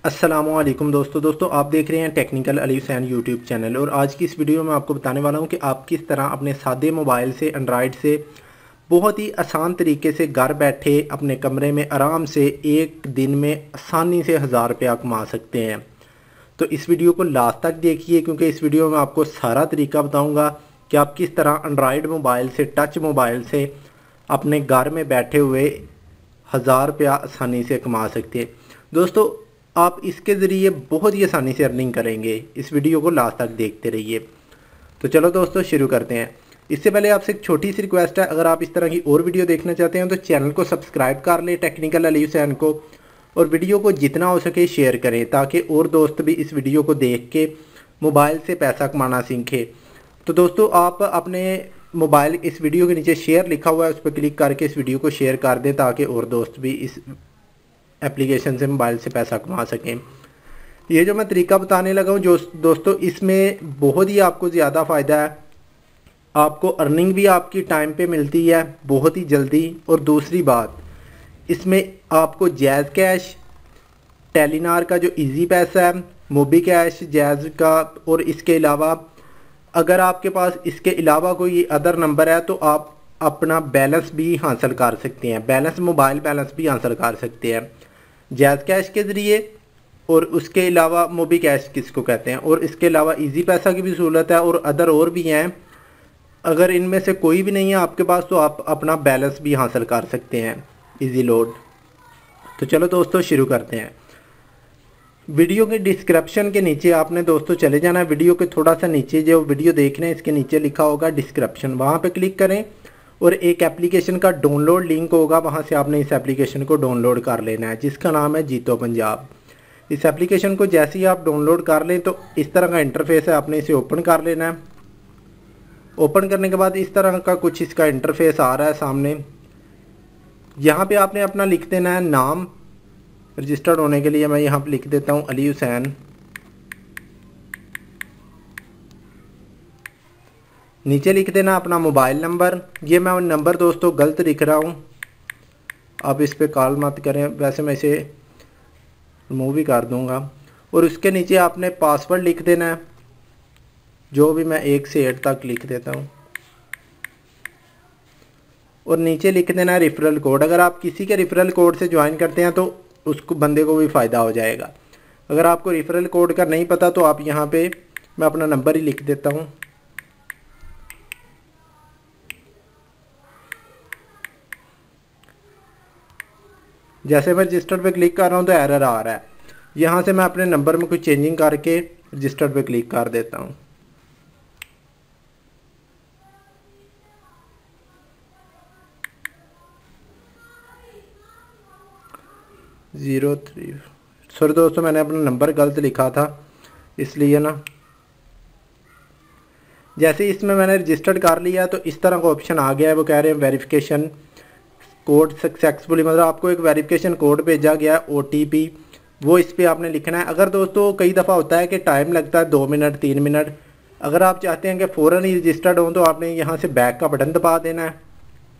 अस्सलामुअलैकुम दोस्तों आप देख रहे हैं technical Ali Hussain YouTube channel. और आज की इस वीडियो में आपको बताने वाला हूं कि आप किस तरह अपने सादे मोबाइल से एंड्रॉयड से बहुत ही आसान तरीके से घर बैठे अपने कमरे में आराम से एक दिन में आसानी से 1000 रुपया कमा सकते हैं। तो इस वीडियो को लास्ट तक देखिए, क्योंकि इस वीडियो में आपको सारा तरीका बताऊँगा कि आप किस तरह एंड्रॉयड मोबाइल से, टच मोबाइल से अपने घर में बैठे हुए 1000 रुपया आसानी से कमा सकते हैं। दोस्तों आप इसके ज़रिए बहुत ही आसानी से अर्निंग करेंगे। इस वीडियो को लास्ट तक देखते रहिए। तो चलो दोस्तों शुरू करते हैं। इससे पहले आपसे एक छोटी सी रिक्वेस्ट है, अगर आप इस तरह की और वीडियो देखना चाहते हैं तो चैनल को सब्सक्राइब कर लें टेक्निकल अली हुसैन को, और वीडियो को जितना हो सके शेयर करें ताकि और दोस्त भी इस वीडियो को देख के मोबाइल से पैसा कमाना सीखें। तो दोस्तों आप अपने मोबाइल इस वीडियो के नीचे शेयर लिखा हुआ है, उस पर क्लिक करके इस वीडियो को शेयर कर दें ताकि और दोस्त भी इस एप्लीकेशन से, मोबाइल से पैसा कमा सकें। ये जो मैं तरीका बताने लगा हूँ जो दोस्तों, इसमें बहुत ही आपको ज़्यादा फ़ायदा है। आपको अर्निंग भी आपकी टाइम पे मिलती है बहुत ही जल्दी। और दूसरी बात, इसमें आपको जैज़ कैश, टेलीनार का जो इजी पैसा है, मोबी कैश जैज़ का, और इसके अलावा अगर आपके पास इसके अलावा कोई अदर नंबर है तो आप अपना बैलेंस भी हासिल कर सकते हैं। बैलेंस, मोबाइल बैलेंस भी हासिल कर सकते हैं जैज़ कैश के ज़रिए। और उसके अलावा मोबी कैश किसको कहते हैं, और इसके अलावा इजी पैसा की भी सहूलत है, और अदर और भी हैं। अगर इनमें से कोई भी नहीं है आपके पास तो आप अपना बैलेंस भी हासिल कर सकते हैं इजी लोड। तो चलो दोस्तों शुरू करते हैं। वीडियो के डिस्क्रिप्शन के नीचे आपने दोस्तों चले जाना है। वीडियो के थोड़ा सा नीचे जो वीडियो देख रहे हैं इसके नीचे लिखा होगा डिस्क्रिप्शन, वहाँ पे क्लिक करें और एक एप्लीकेशन का डाउनलोड लिंक होगा, वहाँ से आपने इस एप्लीकेशन को डाउनलोड कर लेना है जिसका नाम है जीतो पंजाब। इस एप्लीकेशन को जैसे ही आप डाउनलोड कर लें तो इस तरह का इंटरफेस है, आपने इसे ओपन कर लेना है। ओपन करने के बाद इस तरह का कुछ इसका इंटरफेस आ रहा है सामने। यहाँ पे आपने अपना लिख देना है नाम। रजिस्टर्ड होने के लिए मैं यहाँ पे लिख देता हूँ अली हुसैन। नीचे लिख देना अपना मोबाइल नंबर। ये मैं नंबर दोस्तों गलत लिख रहा हूँ, आप इस पर कॉल मत करें, वैसे मैं इसे रिमूव भी कर दूँगा। और उसके नीचे आपने पासवर्ड लिख देना है, जो भी मैं 1 से 8 तक लिख देता हूँ। और नीचे लिख देना है रेफरल कोड। अगर आप किसी के रेफरल कोड से ज्वाइन करते हैं तो उसको बंदे को भी फ़ायदा हो जाएगा। अगर आपको रेफरल कोड का नहीं पता तो आप यहाँ पे, मैं अपना नंबर ही लिख देता हूँ। जैसे मैं रजिस्टर पे क्लिक कर रहा हूँ तो एरर आ रहा है। यहाँ से मैं अपने नंबर में कुछ चेंजिंग करके रजिस्टर पे क्लिक कर देता हूँ। सॉरी दोस्तों, मैंने अपना नंबर गलत लिखा था इसलिए ना। जैसे इसमें मैंने रजिस्टर्ड कर लिया तो इस तरह का ऑप्शन आ गया है। वो कह रहे हैं वेरिफिकेशन कोड सक्सेसफुली, मतलब आपको एक वेरिफिकेशन कोड भेजा गया OTP, वो इस पर आपने लिखना है। अगर दोस्तों कई दफ़ा होता है कि टाइम लगता है 2 मिनट 3 मिनट, अगर आप चाहते हैं कि फ़ौरन ही रजिस्टर्ड हो तो आपने यहाँ से बैक का बटन दबा देना है,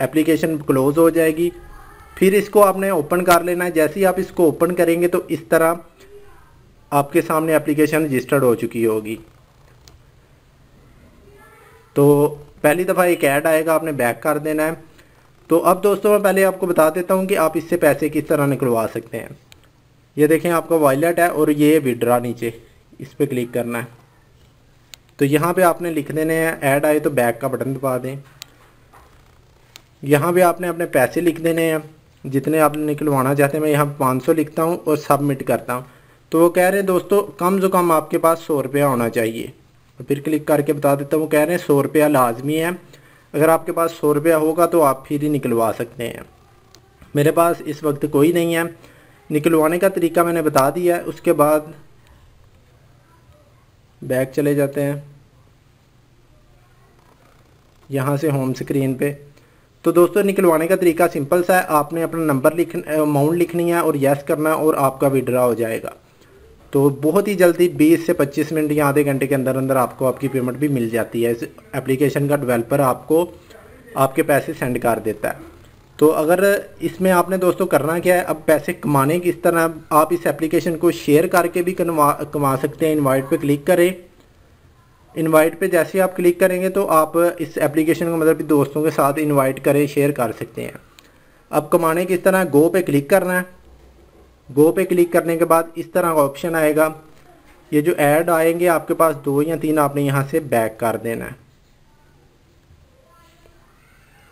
एप्लीकेशन क्लोज़ हो जाएगी। फिर इसको आपने ओपन कर लेना है। जैसे ही आप इसको ओपन करेंगे तो इस तरह आपके सामने एप्लीकेशन रजिस्टर्ड हो चुकी होगी। तो पहली दफ़ा एक ऐड आएगा, आपने बैक कर देना है। तो अब दोस्तों मैं पहले आपको बता देता हूँ कि आप इससे पैसे किस तरह निकलवा सकते हैं। ये देखें आपका वॉलेट है और ये विड्रॉ, नीचे इस पर क्लिक करना है। तो यहाँ पे आपने लिख देने हैं, ऐड आए तो बैक का बटन दबा दें। यहाँ पे आपने अपने पैसे लिख देने हैं जितने आपने निकलवाना चाहते हैं। मैं यहाँ 500 लिखता हूँ और सबमिट करता हूँ। तो वो कह रहे हैं दोस्तों कम से कम आपके पास 100 रुपया होना चाहिए। तो फिर क्लिक करके बता देता हूँ, वो कह रहे हैं 100 रुपया लाजमी है। अगर आपके पास 100 रुपया होगा तो आप फिर ही निकलवा सकते हैं। मेरे पास इस वक्त कोई नहीं है। निकलवाने का तरीका मैंने बता दिया है। उसके बाद बैक चले जाते हैं यहाँ से होम स्क्रीन पे। तो दोस्तों निकलवाने का तरीका सिंपल सा है, आपने अपना नंबर अमाउंट लिखनी है और यस करना है और आपका विड्रॉ हो जाएगा। तो बहुत ही जल्दी 20 से 25 मिनट या आधे घंटे के अंदर अंदर आपको आपकी पेमेंट भी मिल जाती है। इस एप्लीकेशन का डेवलपर आपको आपके पैसे सेंड कर देता है। तो अगर इसमें आपने दोस्तों करना क्या है, अब पैसे कमाने किस तरह, आप इस एप्लीकेशन को शेयर करके भी कमा सकते हैं। इनवाइट पे क्लिक करें। इनवाइट पे जैसे आप क्लिक करेंगे तो आप इस एप्लीकेशन को मतलब दोस्तों के साथ इनवाइट करें, शेयर कर सकते हैं। अब कमाने किस तरह, गो पे क्लिक करना है। गो पे क्लिक करने के बाद इस तरह का ऑप्शन आएगा। ये जो ऐड आएंगे आपके पास 2 या 3 आपने यहाँ से बैक कर देना है।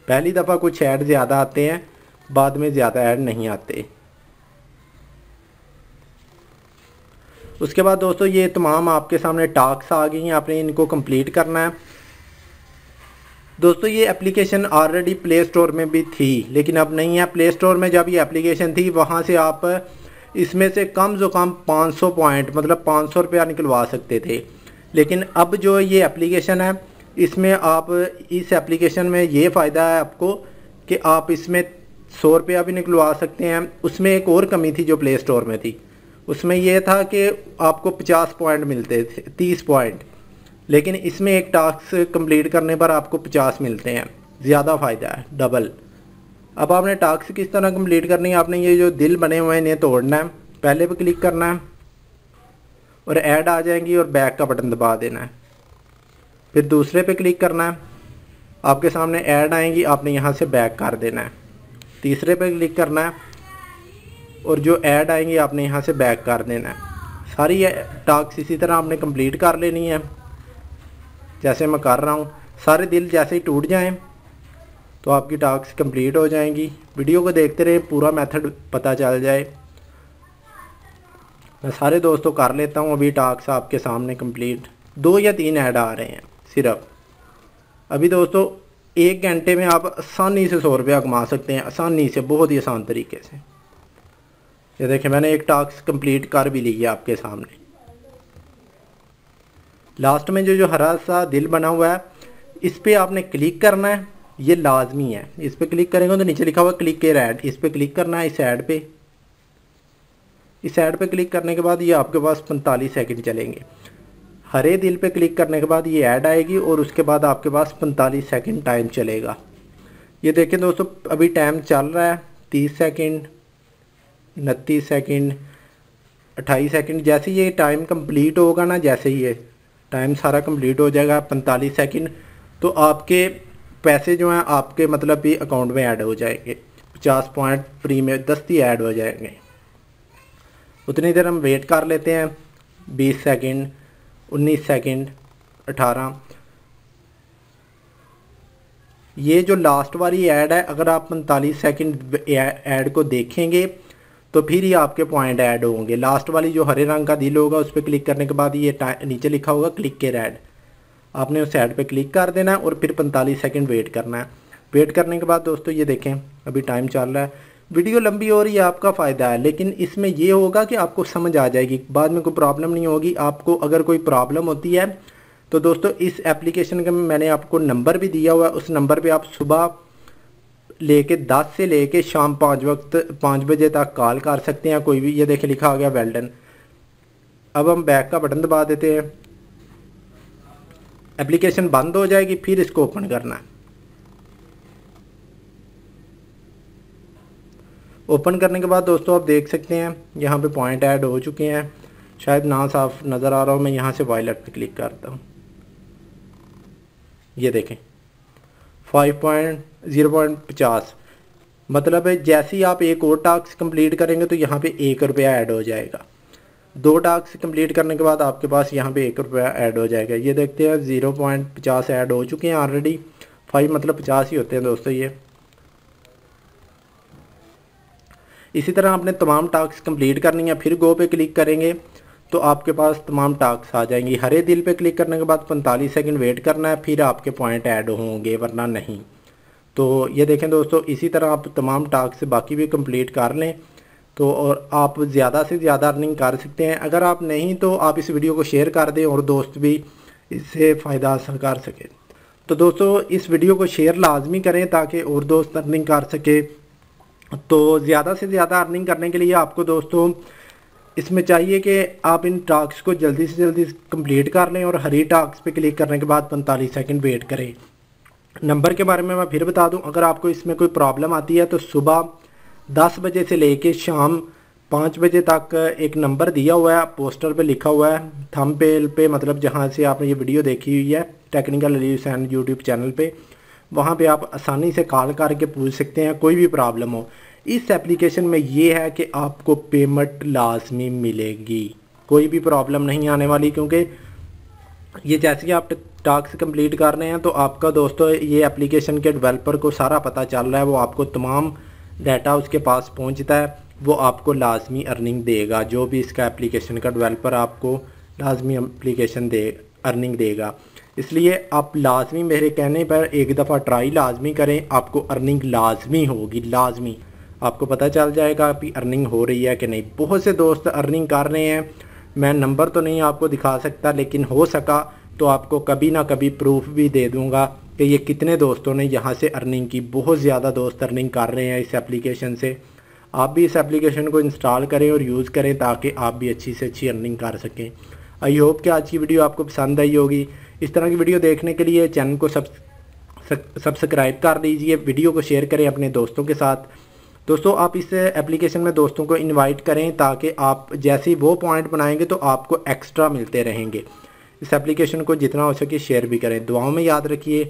पहली दफ़ा कुछ ऐड ज़्यादा आते हैं, बाद में ज़्यादा ऐड नहीं आते। उसके बाद दोस्तों ये तमाम आपके सामने टास्क आ गई हैं, आपने इनको कंप्लीट करना है। दोस्तों ये एप्लीकेशन ऑलरेडी प्ले स्टोर में भी थी, लेकिन अब नहीं है। प्ले स्टोर में जब ये एप्लीकेशन थी वहाँ से आप इसमें से कम से कम 500 पॉइंट मतलब 500 रुपया निकलवा सकते थे। लेकिन अब जो ये एप्लीकेशन है, इसमें आप इस एप्लीकेशन में ये फ़ायदा है आपको कि आप इसमें 100 रुपया भी निकलवा सकते हैं। उसमें एक और कमी थी जो प्ले स्टोर में थी, उसमें यह था कि आपको 50 पॉइंट मिलते थे, 30 पॉइंट। लेकिन इसमें एक टास्क कंप्लीट करने पर आपको 50 मिलते हैं, ज़्यादा फ़ायदा है, डबल। अब आपने टास्क किस तरह कंप्लीट करनी है, आपने ये जो दिल बने हुए हैं इन्हें तोड़ना है। पहले पे क्लिक करना है और ऐड आ जाएंगी और बैक का बटन दबा देना है। फिर दूसरे पे क्लिक करना है, आपके सामने ऐड आएंगी, आपने यहाँ से बैक कर देना है। तीसरे पे क्लिक करना है और जो ऐड आएंगी आपने यहाँ से बैक कर देना है। सारी टास्क इसी तरह आपने कंप्लीट कर लेनी है जैसे मैं कर रहा हूँ। सारे दिल जैसे ही टूट जाएं तो आपकी टास्क कंप्लीट हो जाएंगी। वीडियो को देखते रहे, पूरा मेथड पता चल जाए। मैं सारे दोस्तों कर लेता हूँ। अभी टास्क आपके सामने कंप्लीट, 2 या 3 ऐड आ रहे हैं सिर्फ। अभी दोस्तों 1 घंटे में आप आसानी से 100 रुपया कमा सकते हैं, आसानी से, बहुत ही आसान तरीके से। ये देखें मैंने एक टास्क कंप्लीट कर भी ली है आपके सामने। लास्ट में जो हरा सा दिल बना हुआ है, इस पर आपने क्लिक करना है, ये लाजमी है। इस पर क्लिक करेंगे तो नीचे लिखा हुआ क्लिक केयर ऐड, इस पर क्लिक करना है। इस ऐड पे क्लिक करने के बाद ये आपके पास 45 सेकंड चलेंगे। हरे दिल पे क्लिक करने के बाद ये ऐड आएगी और उसके बाद आपके पास 45 सेकंड टाइम चलेगा। ये देखें दोस्तों अभी टाइम चल रहा है 30 सेकंड, 29 सेकंड, 28 सेकंड। जैसे ये टाइम कंप्लीट होगा ना, जैसे ही ये टाइम सारा कंप्लीट हो जाएगा 45 सेकंड, तो आपके पैसे जो हैं आपके मतलब भी अकाउंट में ऐड हो जाएंगे। 50 पॉइंट फ्री में 10 ही ऐड हो जाएंगे। उतनी देर हम वेट कर लेते हैं। 20 सेकंड, 19 सेकंड, 18। ये जो लास्ट वाली ऐड है, अगर आप 45 सेकंड ऐड को देखेंगे तो फिर ही आपके पॉइंट ऐड होंगे। लास्ट वाली जो हरे रंग का दिल होगा उस पर क्लिक करने के बाद ये नीचे लिखा होगा क्लिक केयर ऐड, आपने उस ऐड पे क्लिक कर देना है और फिर 45 सेकंड वेट करना है। वेट करने के बाद दोस्तों ये देखें अभी टाइम चल रहा है। वीडियो लंबी हो रही है, आपका फ़ायदा है, लेकिन इसमें ये होगा कि आपको समझ आ जाएगी, बाद में कोई प्रॉब्लम नहीं होगी। आपको अगर कोई प्रॉब्लम होती है तो दोस्तों इस एप्लीकेशन का मैंने आपको नंबर भी दिया हुआ है, उस नंबर पे आप सुबह लेके 10 से लेके शाम 5 बजे तक कॉल कर सकते हैं कोई भी। ये देखें लिखा आ गया वेल डन। अब हम बैक का बटन दबा देते हैं, एप्लीकेशन बंद हो जाएगी, फिर इसको ओपन करना है। ओपन करने के बाद दोस्तों आप देख सकते हैं यहाँ पे पॉइंट ऐड हो चुके हैं। शायद ना साफ नज़र आ रहा हो, मैं यहाँ से वायलेट पे क्लिक करता हूँ। ये देखें 0.50 मतलब है जैसे ही आप एक और टास्क कंप्लीट करेंगे तो यहाँ पे 1 रुपया ऐड हो जाएगा। 2 टास्क कंप्लीट करने के बाद आपके पास यहाँ पे 1 रुपया ऐड हो जाएगा। ये देखते हैं 0.50 ऐड हो चुके हैं ऑलरेडी। 5 मतलब 50 ही होते हैं दोस्तों ये। इसी तरह आपने तमाम टास्क कंप्लीट करनी है। फिर गो पे क्लिक करेंगे तो आपके पास तमाम टास्क आ जाएंगी। हरे दिल पे क्लिक करने के बाद 45 सेकंड वेट करना है, फिर आपके पॉइंट ऐड होंगे, वरना नहीं। तो ये देखें दोस्तों इसी तरह आप तमाम टास्क बाकी भी कंप्लीट कर लें तो और आप ज़्यादा से ज़्यादा अर्निंग कर सकते हैं। अगर आप नहीं तो आप इस वीडियो को शेयर कर दें और दोस्त भी इससे फ़ायदा हासिल कर सकें। तो दोस्तों इस वीडियो को शेयर लाजमी करें ताकि और दोस्त अर्निंग कर सके। तो ज़्यादा से ज़्यादा अर्निंग करने के लिए आपको दोस्तों इसमें चाहिए कि आप इन टास्क को जल्दी से जल्दी कंप्लीट कर लें और हरी टास्क पे क्लिक करने के बाद 45 सेकंड वेट करें। नंबर के बारे में मैं फिर बता दूं, अगर आपको इसमें कोई प्रॉब्लम आती है तो सुबह 10 बजे से लेके शाम 5 बजे तक एक नंबर दिया हुआ है, पोस्टर पे लिखा हुआ है, थंबनेल पे, मतलब जहां से आपने ये वीडियो देखी हुई है technical Ali Hussain YouTube channel पे, वहां पे आप आसानी से कॉल करके पूछ सकते हैं कोई भी प्रॉब्लम हो। इस एप्लीकेशन में ये है कि आपको पेमेंट लाजमी मिलेगी, कोई भी प्रॉब्लम नहीं आने वाली, क्योंकि ये जैसे कि आप टास्क कंप्लीट कर रहे हैं तो आपका दोस्तों ये एप्लीकेशन के डेवलपर को सारा पता चल रहा है, वो आपको तमाम डाटा उसके पास पहुंचता है, वो आपको लाजमी अर्निंग देगा। जो भी इसका एप्लीकेशन का डेवलपर आपको लाजमी एप्लीकेशन अर्निंग देगा। इसलिए आप लाजमी मेरे कहने पर एक दफ़ा ट्राई लाजमी करें, आपको अर्निंग लाजमी होगी, लाजमी आपको पता चल जाएगा कि अर्निंग हो रही है कि नहीं। बहुत से दोस्त अर्निंग कर रहे हैं, मैं नंबर तो नहीं आपको दिखा सकता, लेकिन हो सका तो आपको कभी ना कभी प्रूफ भी दे दूंगा कि ये कितने दोस्तों ने यहाँ से अर्निंग की। बहुत ज़्यादा दोस्त अर्निंग कर रहे हैं इस एप्लीकेशन से। आप भी इस एप्लीकेशन को इंस्टॉल करें और यूज़ करें ताकि आप भी अच्छी से अच्छी अर्निंग कर सकें। आई होप कि आज की वीडियो आपको पसंद आई होगी। इस तरह की वीडियो देखने के लिए चैनल को सब्सक्राइब कर दीजिए, वीडियो को शेयर करें अपने दोस्तों के साथ। दोस्तों आप इस एप्लीकेशन में दोस्तों को इनवाइट करें ताकि आप जैसे ही वो पॉइंट बनाएंगे तो आपको एक्स्ट्रा मिलते रहेंगे। इस एप्लीकेशन को जितना हो सके शेयर भी करें। दुआओं में याद रखिए।